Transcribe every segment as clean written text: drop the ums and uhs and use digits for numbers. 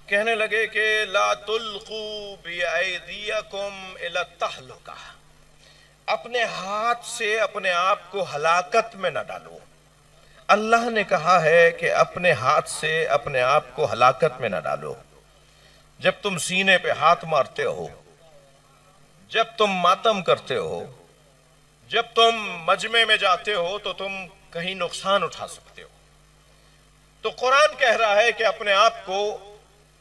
کہنے لگے کہ لا تلقوا بأیدیکم الی التہلکہ، اپنے ہاتھ سے اپنے آپ کو ہلاکت میں نہ ڈالو۔ اللہ نے کہا ہے کہ اپنے ہاتھ سے اپنے آپ کو ہلاکت میں نہ ڈالو۔ جب تم سینے پہ ہاتھ مارتے ہو، جب تم ماتم کرتے ہو، جب تم مجمع میں جاتے ہو تو تم کہیں نقصان اٹھا سکتے ہو۔ تو قرآن کہہ رہا ہے کہ اپنے آپ کو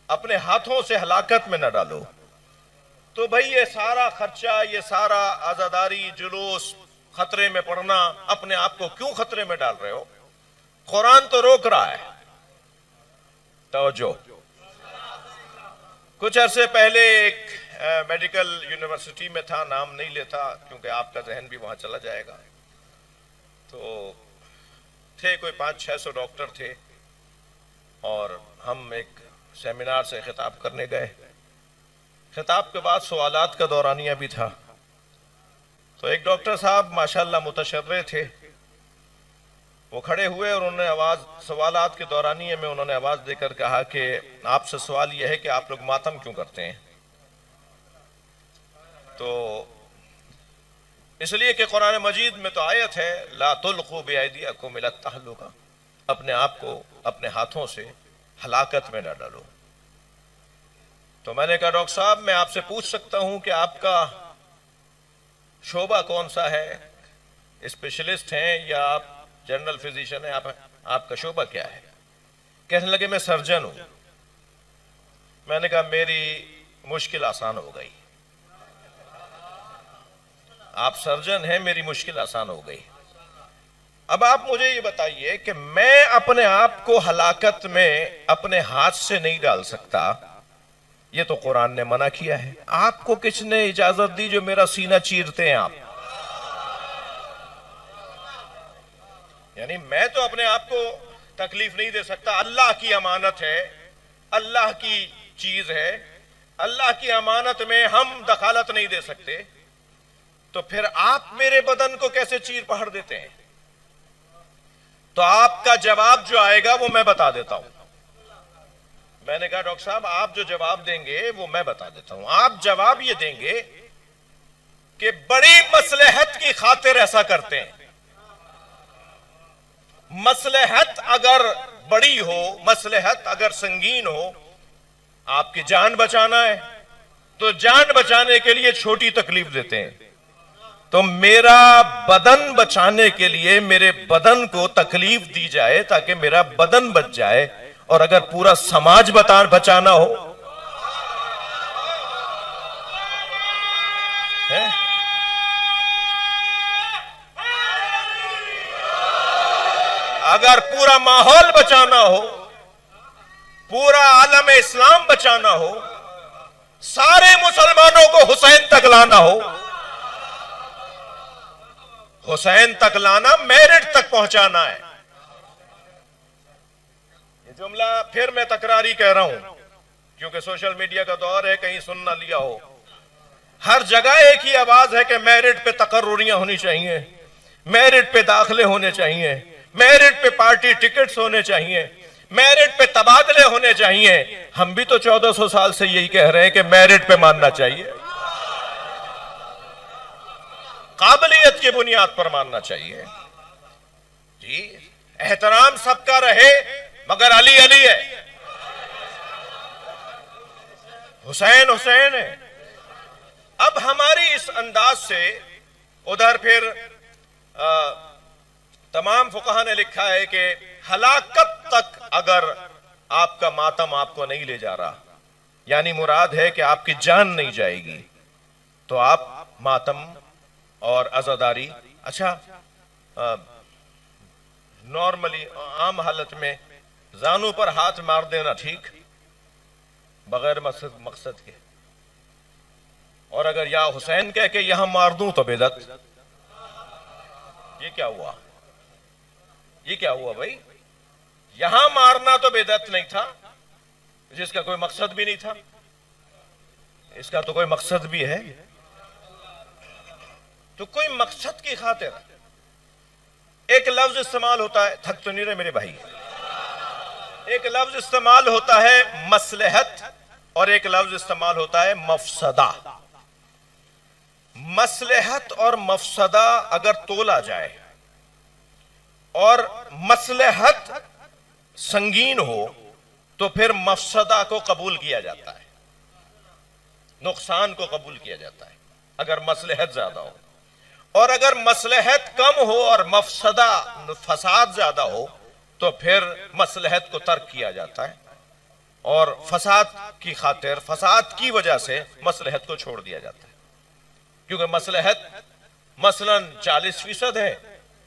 اپنے ہاتھوں سے ہلاکت میں نہ ڈالو۔ تو بھئی یہ سارا خرچہ، یہ سارا عزاداری، جلوس، خطرے میں پڑنا، اپنے آپ کو کیوں خطرے میں ڈال رہے ہو؟ قرآن تو روک رہا ہے۔ توجہ، کچھ عرصے پہلے ایک میڈیکل یونیورسٹی میں تھا، نام نہیں لیتا کیونکہ آپ کا ذہن بھی وہاں چلا جائے گا۔ تو تھے کوئی 500-600 ڈاکٹر تھے، اور ہم ایک سیمینار سے خطاب کرنے گئے۔ خطاب کے بعد سوالات کا دورانیہ بھی تھا۔ تو ایک ڈاکٹر صاحب ماشاءاللہ متشرع تھے، وہ کھڑے ہوئے اور انہوں نے سوالات کے دورانیے میں انہوں نے آواز دے کر کہا کہ آپ سے سوال یہ ہے کہ آپ لوگ ماتم کیوں کرتے ہیں؟ تو اس لیے کہ قرآن مجید میں تو آیت ہے لا تلقوا بأیدیکم الی التہلکہ، اپنے آپ کو اپنے ہاتھوں سے ہلاکت میں نہ ڈالو۔ تو میں نے کہا ڈاکٹر صاحب میں آپ سے پوچھ سکتا ہوں کہ آپ کا شعبہ کون سا ہے؟ اسپیشلسٹ ہیں یا آپ جنرل فزیشین ہیں؟ آپ کا شعبہ کیا ہے؟ کہنے لگے میں سرجن ہوں۔ میں نے کہا میری مشکل آسان ہو گئی، آپ سرجن ہیں، میری مشکل آسان ہو گئی۔ اب آپ مجھے یہ بتائیے کہ میں اپنے آپ کو ہلاکت میں اپنے ہاتھ سے نہیں ڈال سکتا، یہ تو قرآن نے منع کیا ہے۔ آپ کو کس نے اجازت دی جو میرا سینہ چیرتے ہیں آپ؟ یعنی میں تو اپنے آپ کو تکلیف نہیں دے سکتا، اللہ کی امانت ہے، اللہ کی چیز ہے، اللہ کی امانت میں ہم دخالت نہیں دے سکتے، تو پھر آپ میرے بدن کو کیسے چیر پہاڑ دیتے ہیں؟ تو آپ کا جواب جو آئے گا وہ میں بتا دیتا ہوں۔ میں نے کہا ڈاکٹر صاحب آپ جو جواب دیں گے وہ میں بتا دیتا ہوں۔ آپ جواب یہ دیں گے کہ بڑی مصلحت کی خاطر ایسا کرتے ہیں۔ مصلحت اگر بڑی ہو، مصلحت اگر سنگین ہو، آپ کی جان بچانا ہے تو جان بچانے کے لیے چھوٹی تکلیف دیتے ہیں۔ تو میرا بدن بچانے کے لیے میرے بدن کو تکلیف دی جائے تاکہ میرا بدن بچ جائے، اور اگر پورا سماج بچانا ہو، اگر پورا ماحول بچانا ہو، پورا عالم اسلام بچانا ہو، سارے مسلمانوں کو حسین تک لانا ہو، حسین تک لانا میرٹ تک پہنچانا ہے۔ یہ جملہ پھر میں تکراری کہہ رہا ہوں کیونکہ سوشل میڈیا کا دور ہے، کہیں سن نہ لیا ہو۔ ہر جگہ ایک ہی آواز ہے کہ میرٹ پہ تقرریاں ہونی چاہیے، میرٹ پہ داخلے ہونے چاہیے، میرٹ پہ پارٹی ٹکٹس ہونے چاہیے، میرٹ پہ تبادلے ہونے چاہیے۔ ہم بھی تو 1400 سال سے یہی کہہ رہے ہیں کہ میرٹ پہ ماننا چاہیے، قابلیت کی بنیاد پر ماننا چاہیے۔ جی احترام سب کا رہے مگر علی علی ہے، حسین حسین ہے۔ اب ہماری اس انداز سے ادھر پھر تمام فقہاء نے لکھا ہے کہ ہلاکت تک اگر آپ کا ماتم آپ کو نہیں لے جا رہا، یعنی مراد ہے کہ آپ کی جان نہیں جائے گی، تو آپ ماتم اور عزاداری، اچھا نارملی عام حالت میں زانوں پر ہاتھ مار دینا ٹھیک، بغیر مقصد کے، اور اگر یا حسین کہہ کے یہاں مار دوں تو بدعت۔ یہ کیا ہوا؟ یہ کیا ہوا بھائی؟ یہاں مارنا تو بدعت نہیں تھا، جس کا کوئی مقصد بھی نہیں تھا، اس کا تو کوئی مقصد بھی ہے، تو کوئی مقصد کی خاطر ایک لفظ استعمال ہوتا ہے، تھک تو نہیں رہے میرے بھائی؟ ایک لفظ استعمال ہوتا ہے مصلحت اور ایک لفظ استعمال ہوتا ہے مفسدہ. مصلحت اور مفسدہ اگر تولا جائے اور مصلحت سنگین ہو تو پھر مفسدہ کو قبول کیا جاتا ہے، نقصان کو قبول کیا جاتا ہے اگر مصلحت زیادہ ہو. اور اگر مصلحت کم ہو اور مفسدہ فساد زیادہ ہو تو پھر مصلحت کو ترک کیا جاتا ہے اور فساد کی خاطر، فساد کی وجہ سے مصلحت کو چھوڑ دیا جاتا ہے. کیونکہ مصلحت مثلا 40% ہے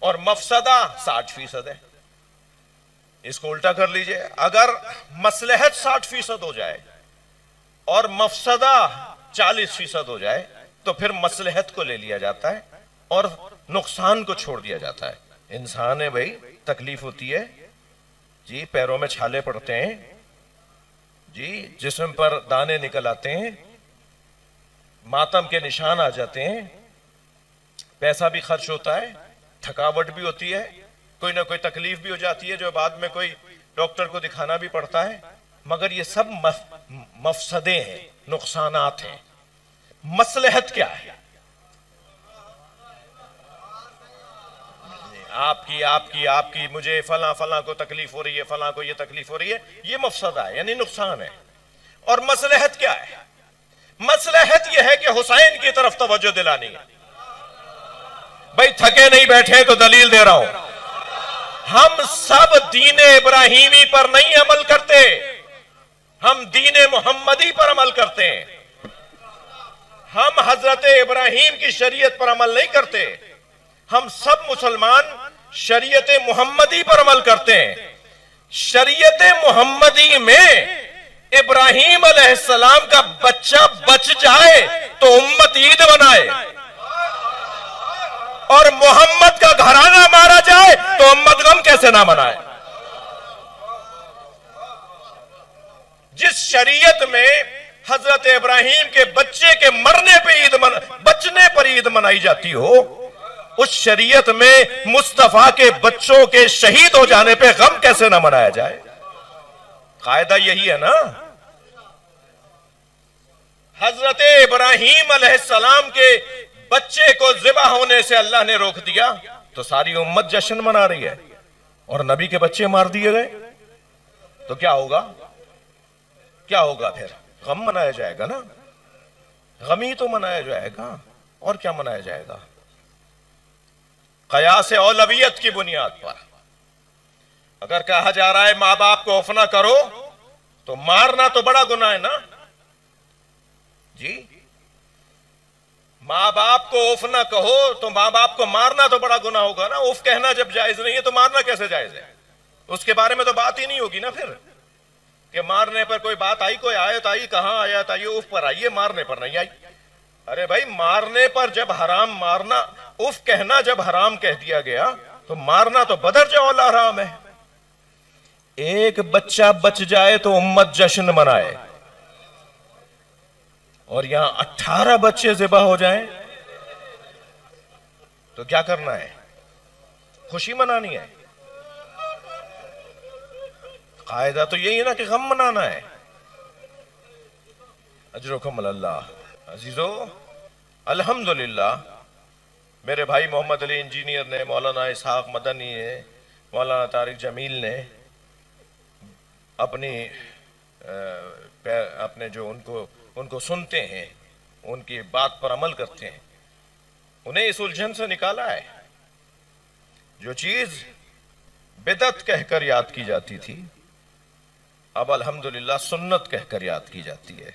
اور مفسدہ 60% ہے. اس کو الٹا کر لیجئے، اگر مصلحت 60% ہو جائے اور مفسدہ 40% ہو جائے تو پھر مصلحت کو لے لیا جاتا ہے اور نقصان کو چھوڑ دیا جاتا ہے. انسان ہے بھائی، تکلیف ہوتی ہے جی، پیروں میں چھالے پڑتے ہیں جی، جسم پر دانے نکل آتے ہیں، ماتم کے نشان آ جاتے ہیں، پیسہ بھی خرچ ہوتا ہے، تھکاوٹ بھی ہوتی ہے، کوئی نہ کوئی تکلیف بھی ہو جاتی ہے جو بعد میں کوئی ڈاکٹر کو دکھانا بھی پڑتا ہے. مگر یہ سب مفسدے ہیں، نقصانات ہیں. مصلحت کیا ہے؟ آپ کی مجھے فلاں کو تکلیف ہو رہی ہے، فلاں کو یہ تکلیف ہو رہی ہے، یہ مفسدہ ہے یعنی نقصان ہے. اور مصلحت کیا ہے؟ مصلحت یہ ہے کہ حسین کی طرف توجہ دلانی ہے. بھائی تھکے نہیں بیٹھے تو دلیل دے رہا ہوں، ہم سب دین ابراہیمی پر نہیں عمل کرتے، ہم دین محمدی پر عمل کرتے ہیں. ہم حضرت ابراہیم کی شریعت پر عمل نہیں کرتے، ہم سب مسلمان شریعت محمدی پر عمل کرتے ہیں. شریعت محمدی میں ابراہیم علیہ السلام کا بچہ بچ جائے تو امت عید منائے، اور محمد کا گھرانہ مارا جائے تو امت غم کیسے نہ منائے. جس شریعت میں حضرت ابراہیم کے بچے کے مرنے پہ بچنے پر عید منائی جاتی ہو، اس شریعت میں مصطفیٰ کے بچوں کے شہید ہو جانے پہ غم کیسے نہ منایا جائے. قاعدہ یہی ہے نا. حضرت ابراہیم علیہ السلام کے بچے کو ذبح ہونے سے اللہ نے روک دیا تو ساری امت جشن منا رہی ہے، اور نبی کے بچے مار دیے گئے تو کیا ہوگا؟ کیا ہوگا پھر؟ غم منایا جائے گا نا، غمی تو منایا جائے گا. اور کیا منایا جائے گا؟ قیاس اولویت کی بنیاد پر اگر کہا جا رہا ہے ماں باپ کو اوف نہ کرو تو مارنا تو بڑا گناہ ہے نا جی. ماں باپ کو اوف نہ کہو تو ماں باپ کو مارنا تو بڑا گناہ ہوگا نا. اوف کہنا جب جائز نہیں ہے تو مارنا کیسے جائز ہے؟ اس کے بارے میں تو بات ہی نہیں ہوگی نا پھر، کہ مارنے پر کوئی بات آئی، کوئی آیت آئی، کہاں آیت آئی اوف پر آئی ہے، مارنے پر نہیں آئی. ارے بھائی مارنے پر جب حرام، مارنا اوف کہنا جب حرام کہہ دیا گیا تو مارنا تو بدرجہ اولا حرام ہے. ایک بچہ بچ جائے تو امت جشن منائے، اور یہاں 18 بچے ذبح ہو جائیں تو کیا کرنا ہے؟ خوشی منانی ہے. قاعدہ تو یہی ہے نا کہ غم منانا ہے. اجرکم اللہ. عزیزو، الحمدللہ میرے بھائی محمد علی انجینئر نے، مولانا اسحاق مدنی نے، مولانا طارق جمیل نے اپنے جو ان کو سنتے ہیں، ان کی بات پر عمل کرتے ہیں، انہیں اس الجھن سے نکالا ہے. جو چیز بدعت کہہ کر یاد کی جاتی تھی اب الحمدللہ سنت کہہ کر یاد کی جاتی ہے.